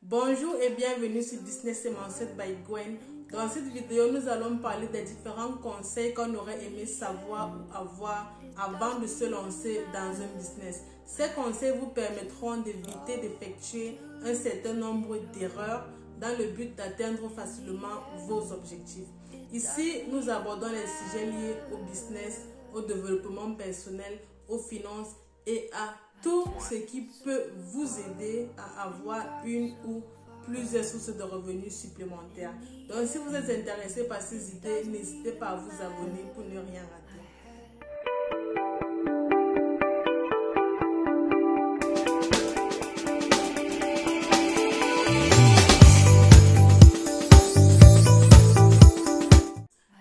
Bonjour et bienvenue sur Business Mindset by Gwen. Dans cette vidéo, nous allons parler des différents conseils qu'on aurait aimé savoir ou avoir avant de se lancer dans un business. Ces conseils vous permettront d'éviter d'effectuer un certain nombre d'erreurs dans le but d'atteindre facilement vos objectifs. Ici, nous abordons les sujets liés au business, au développement personnel, aux finances et à tout ce qui peut vous aider à avoir une ou plusieurs sources de revenus supplémentaires. Donc, si vous êtes intéressé par ces idées, n'hésitez pas à vous abonner pour ne rien rater.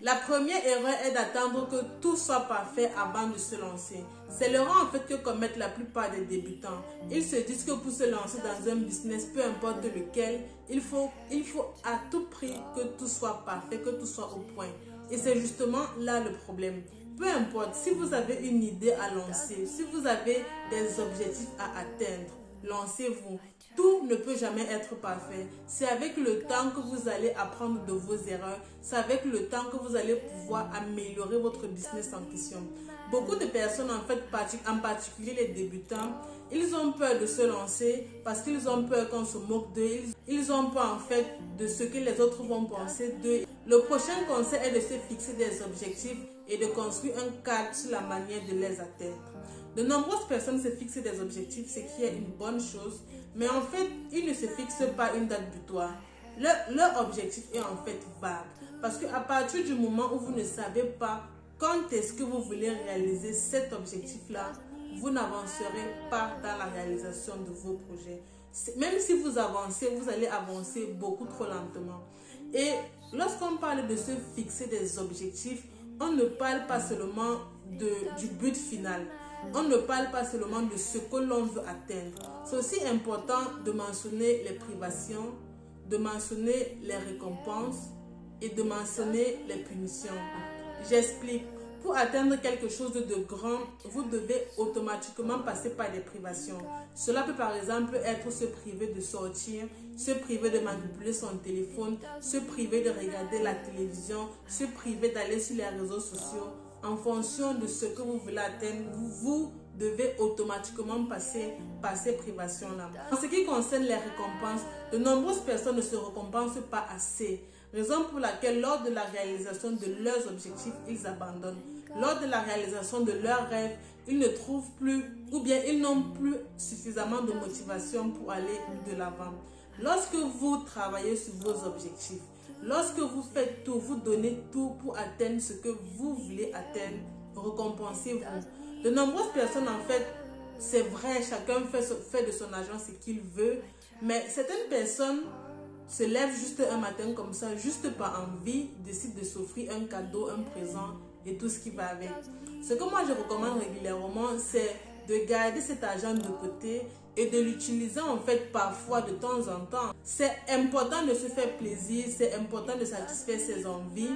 La première erreur est d'attendre que tout soit parfait avant de se lancer. C'est l'erreur en fait que commettent la plupart des débutants. Ils se disent que pour se lancer dans un business, peu importe lequel, il faut à tout prix que tout soit parfait, que tout soit au point. Et c'est justement là le problème. Peu importe, si vous avez une idée à lancer, si vous avez des objectifs à atteindre, lancez-vous. Tout ne peut jamais être parfait. C'est avec le temps que vous allez apprendre de vos erreurs. C'est avec le temps que vous allez pouvoir améliorer votre business en question. Beaucoup de personnes, en fait, en particulier les débutants, ils ont peur de se lancer parce qu'ils ont peur qu'on se moque d'eux. Ils ont peur, en fait, de ce que les autres vont penser d'eux. Le prochain conseil est de se fixer des objectifs et de construire un cadre sur la manière de les atteindre. De nombreuses personnes se fixent des objectifs, ce qui est une bonne chose, mais en fait, ils ne se fixent pas une date butoir. Leur objectif est en fait vague, parce qu'à partir du moment où vous ne savez pas quand est-ce que vous voulez réaliser cet objectif-là, vous n'avancerez pas dans la réalisation de vos projets. Même si vous avancez, vous allez avancer beaucoup trop lentement. Et lorsqu'on parle de se fixer des objectifs, on ne parle pas seulement du but final. On ne parle pas seulement de ce que l'on veut atteindre. C'est aussi important de mentionner les privations, de mentionner les récompenses et de mentionner les punitions. J'explique. Pour atteindre quelque chose de grand, vous devez automatiquement passer par des privations. Cela peut par exemple être se priver de sortir, se priver de manipuler son téléphone, se priver de regarder la télévision, se priver d'aller sur les réseaux sociaux. En fonction de ce que vous voulez atteindre, vous devez automatiquement passer par ces privations-là. En ce qui concerne les récompenses, de nombreuses personnes ne se récompensent pas assez. Raison pour laquelle, lors de la réalisation de leurs objectifs, ils abandonnent. Lors de la réalisation de leurs rêves, ils ne trouvent plus ou bien ils n'ont plus suffisamment de motivation pour aller de l'avant. Lorsque vous travaillez sur vos objectifs, lorsque vous faites tout, vous donnez tout pour atteindre ce que vous voulez atteindre, récompensez-vous. De nombreuses personnes, en fait, c'est vrai, chacun fait de son argent ce qu'il veut, mais certaines personnes se lèvent juste un matin comme ça, juste par envie, décident de s'offrir un cadeau, un présent et tout ce qui va avec. Ce que moi je recommande régulièrement, c'est de garder cet argent de côté et de l'utiliser en fait parfois de temps en temps. C'est important de se faire plaisir, c'est important de satisfaire ses envies,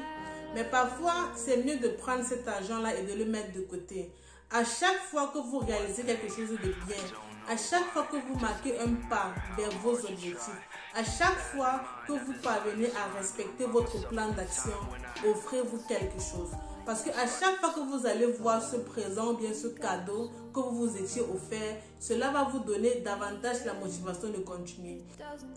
mais parfois c'est mieux de prendre cet argent-là et de le mettre de côté. À chaque fois que vous réalisez quelque chose de bien, à chaque fois que vous marquez un pas vers vos objectifs, à chaque fois que vous parvenez à respecter votre plan d'action, offrez-vous quelque chose. Parce qu'à chaque fois que vous allez voir ce présent ou bien ce cadeau que vous vous étiez offert, cela va vous donner davantage la motivation de continuer.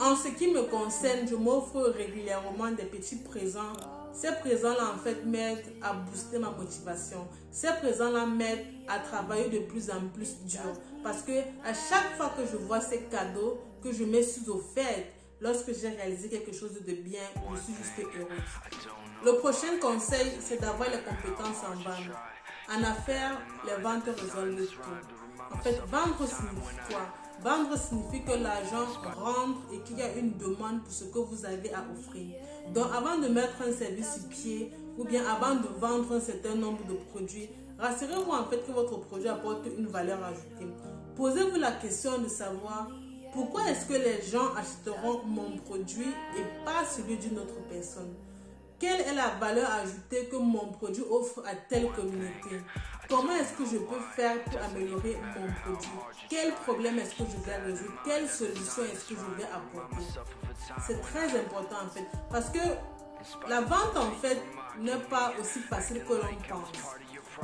En ce qui me concerne, je m'offre régulièrement des petits présents. Ces présents-là, en fait, m'aident à booster ma motivation. Ces présents-là m'aident à travailler de plus en plus dur. Parce que à chaque fois que je vois ces cadeaux, que je me suis offert, lorsque j'ai réalisé quelque chose de bien, je suis juste heureuse. Le prochain conseil, c'est d'avoir les compétences en vente. En affaires, les ventes résolvent tout. En fait, vendre signifie quoi? Vendre signifie que l'argent rentre et qu'il y a une demande pour ce que vous avez à offrir. Donc, avant de mettre un service sur pied ou bien avant de vendre un certain nombre de produits, rassurez-vous en fait que votre produit apporte une valeur ajoutée. Posez-vous la question de savoir pourquoi est-ce que les gens achèteront mon produit et pas celui d'une autre personne. Quelle est la valeur ajoutée que mon produit offre à telle communauté? Comment est-ce que je peux faire pour améliorer mon produit? Quel problème est-ce que je vais résoudre? Quelle solution est-ce que je vais apporter? C'est très important en fait, parce que la vente en fait n'est pas aussi facile que l'on pense.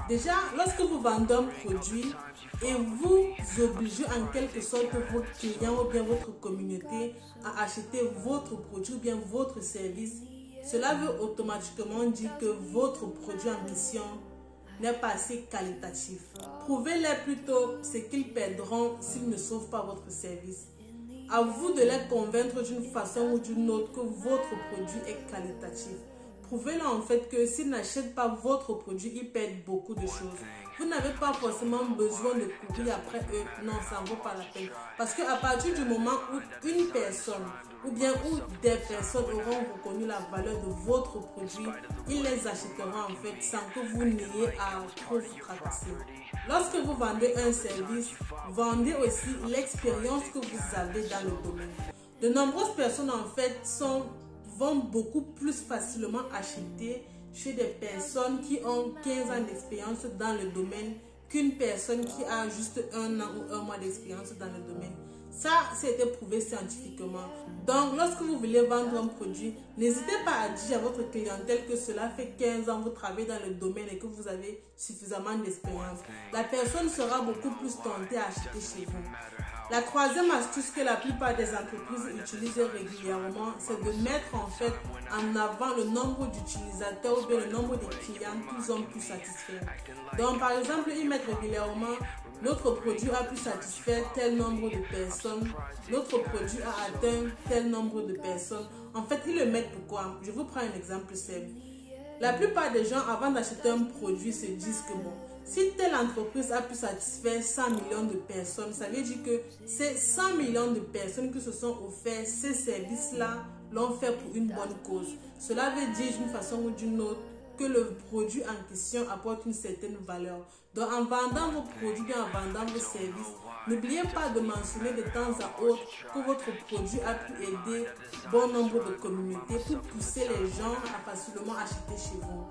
Déjà, lorsque vous vendez un produit et vous obligez en quelque sorte vos clients ou bien votre communauté à acheter votre produit ou bien votre service, cela veut automatiquement dire que votre produit en question n'est pas assez qualitatif. Prouvez-les plutôt ce qu'ils perdront s'ils ne sauvent pas votre service. À vous de les convaincre d'une façon ou d'une autre que votre produit est qualitatif. Prouvez-leur en fait que s'ils n'achètent pas votre produit, ils perdent beaucoup de choses. Vous n'avez pas forcément besoin de courir après eux. Non, ça ne vaut pas la peine. Parce qu'à partir du moment où une personne ou bien où des personnes auront reconnu la valeur de votre produit, ils les achèteront en fait sans que vous n'ayez à trop vous tracasser. Lorsque vous vendez un service, vendez aussi l'expérience que vous avez dans le domaine. De nombreuses personnes en fait vont beaucoup plus facilement acheter chez des personnes qui ont 15 ans d'expérience dans le domaine qu'une personne qui a juste 1 an ou 1 mois d'expérience dans le domaine. Ça, c'est prouvé scientifiquement. Donc, lorsque vous voulez vendre un produit, n'hésitez pas à dire à votre clientèle que cela fait 15 ans que vous travaillez dans le domaine et que vous avez suffisamment d'expérience. La personne sera beaucoup plus tentée à acheter chez vous. La troisième astuce que la plupart des entreprises utilisent régulièrement, c'est de mettre en fait en avant le nombre d'utilisateurs ou bien le nombre de clients qu'ils ont pu satisfaire. Donc, par exemple, ils mettent régulièrement notre produit a pu satisfaire tel nombre de personnes, notre produit a atteint tel nombre de personnes. En fait, ils le mettent pourquoi? Je vous prends un exemple simple. La plupart des gens, avant d'acheter un produit, se disent que bon, si telle entreprise a pu satisfaire 100 millions de personnes, ça veut dire que ces 100 millions de personnes qui se sont offerts ces services-là l'ont fait pour une bonne cause. Cela veut dire d'une façon ou d'une autre que le produit en question apporte une certaine valeur. Donc, en vendant vos produits et en vendant vos services, n'oubliez pas de mentionner de temps à autre que votre produit a pu aider bon nombre de communautés pour pousser les gens à facilement acheter chez vous.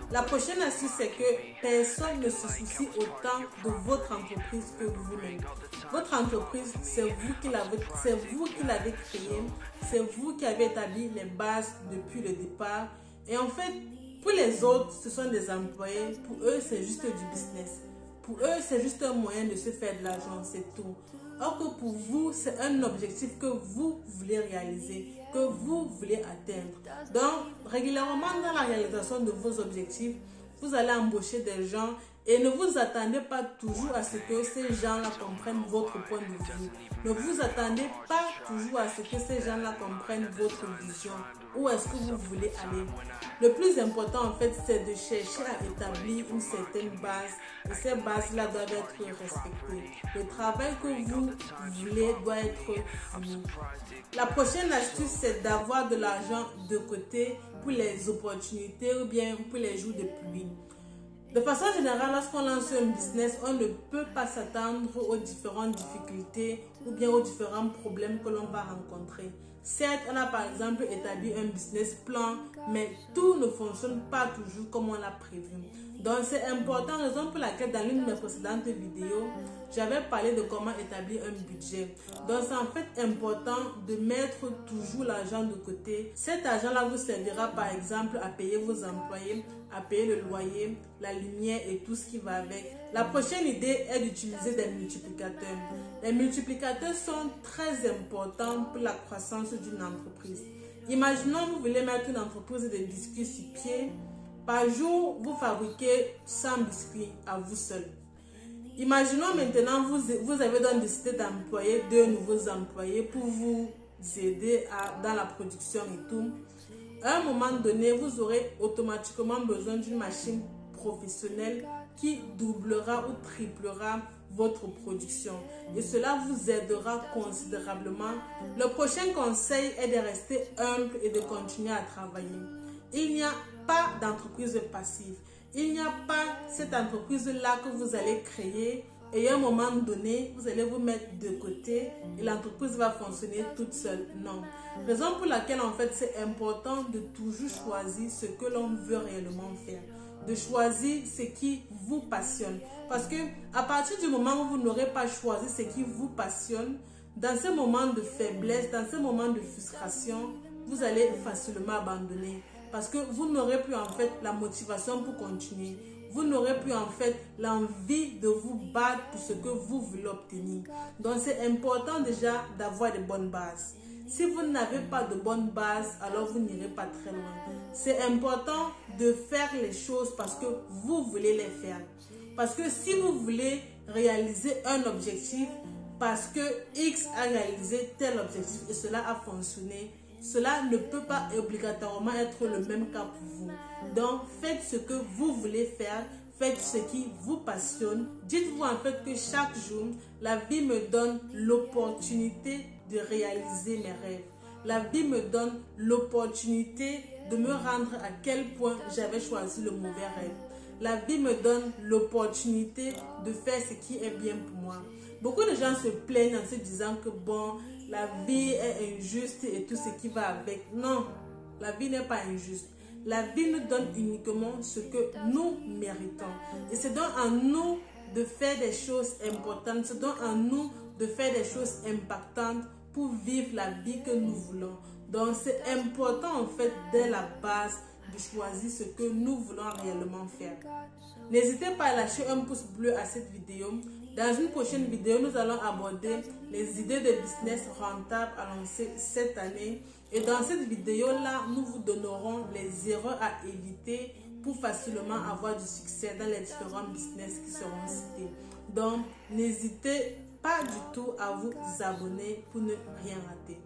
La prochaine astuce, c'est que personne ne se soucie autant de votre entreprise que vous-même. Votre entreprise, c'est vous qui l'avez créée, c'est vous qui avez établi les bases depuis le départ. Et en fait, pour les autres, ce sont des employés. Pour eux, c'est juste du business. Pour eux, c'est juste un moyen de se faire de l'argent, c'est tout. Or que pour vous, c'est un objectif que vous voulez réaliser, que vous voulez atteindre. Donc, régulièrement dans la réalisation de vos objectifs, vous allez embaucher des gens et ne vous attendez pas toujours à ce que ces gens-là comprennent votre point de vue. Ne vous attendez pas toujours à ce que ces gens-là comprennent votre vision. Où est-ce que vous voulez aller? Le plus important en fait, c'est de chercher à établir une certaine base et ces bases-là doivent être respectées. Le travail que vous voulez doit être fini. La prochaine astuce, c'est d'avoir de l'argent de côté pour les opportunités ou bien pour les jours de pluie. De façon générale, lorsqu'on lance un business, on ne peut pas s'attendre aux différentes difficultés ou bien aux différents problèmes que l'on va rencontrer. Certes, on a par exemple établi un business plan, mais tout ne fonctionne pas toujours comme on l'a prévu. Donc c'est important, raison pour laquelle dans l'une de mes précédentes vidéos, j'avais parlé de comment établir un budget. Donc c'est en fait important de mettre toujours l'argent de côté. Cet argent-là vous servira par exemple à payer vos employés, à payer le loyer, la lumière et tout ce qui va avec. La prochaine idée est d'utiliser des multiplicateurs. Les multiplicateurs sont très importants pour la croissance d'une entreprise. Imaginons vous voulez mettre une entreprise de biscuits sur pied. Par jour, vous fabriquez 100 biscuits à vous seul. Imaginons maintenant, vous avez donc décidé d'employer 2 nouveaux employés pour vous aider dans la production et tout. À un moment donné, vous aurez automatiquement besoin d'une machine professionnelle qui doublera ou triplera votre production. Et cela vous aidera considérablement. Le prochain conseil est de rester humble et de continuer à travailler. Il n'y a pas d'entreprise passive. Il n'y a pas cette entreprise-là que vous allez créer et à un moment donné, vous allez vous mettre de côté et l'entreprise va fonctionner toute seule. Non. Raison pour laquelle en fait c'est important de toujours choisir ce que l'on veut réellement faire. De choisir ce qui vous passionne. Parce que à partir du moment où vous n'aurez pas choisi ce qui vous passionne, dans ces moments de faiblesse, dans ces moments de frustration, vous allez facilement abandonner. Parce que vous n'aurez plus en fait la motivation pour continuer. Vous n'aurez plus en fait l'envie de vous battre pour ce que vous voulez obtenir. Donc c'est important déjà d'avoir de bonnes bases. Si vous n'avez pas de bonnes bases, alors vous n'irez pas très loin. C'est important de faire les choses parce que vous voulez les faire. Parce que si vous voulez réaliser un objectif, parce que X a réalisé tel objectif et cela a fonctionné, cela ne peut pas obligatoirement être le même cas pour vous. Donc, faites ce que vous voulez faire, faites ce qui vous passionne. Dites-vous en fait que chaque jour, la vie me donne l'opportunité de réaliser mes rêves. La vie me donne l'opportunité de me rendre à quel point j'avais choisi le mauvais rêve. La vie me donne l'opportunité de faire ce qui est bien pour moi. Beaucoup de gens se plaignent en se disant que bon, la vie est injuste et tout ce qui va avec. Non, la vie n'est pas injuste. La vie nous donne uniquement ce que nous méritons. Et c'est donc à nous de faire des choses importantes. C'est donc à nous de faire des choses impactantes pour vivre la vie que nous voulons. Donc c'est important en fait dès la base de choisir ce que nous voulons réellement faire. N'hésitez pas à lâcher un pouce bleu à cette vidéo. Dans une prochaine vidéo, nous allons aborder les idées de business rentables à lancer cette année. Et dans cette vidéo-là, nous vous donnerons les erreurs à éviter pour facilement avoir du succès dans les différents business qui seront cités. Donc, n'hésitez pas du tout à vous abonner pour ne rien rater.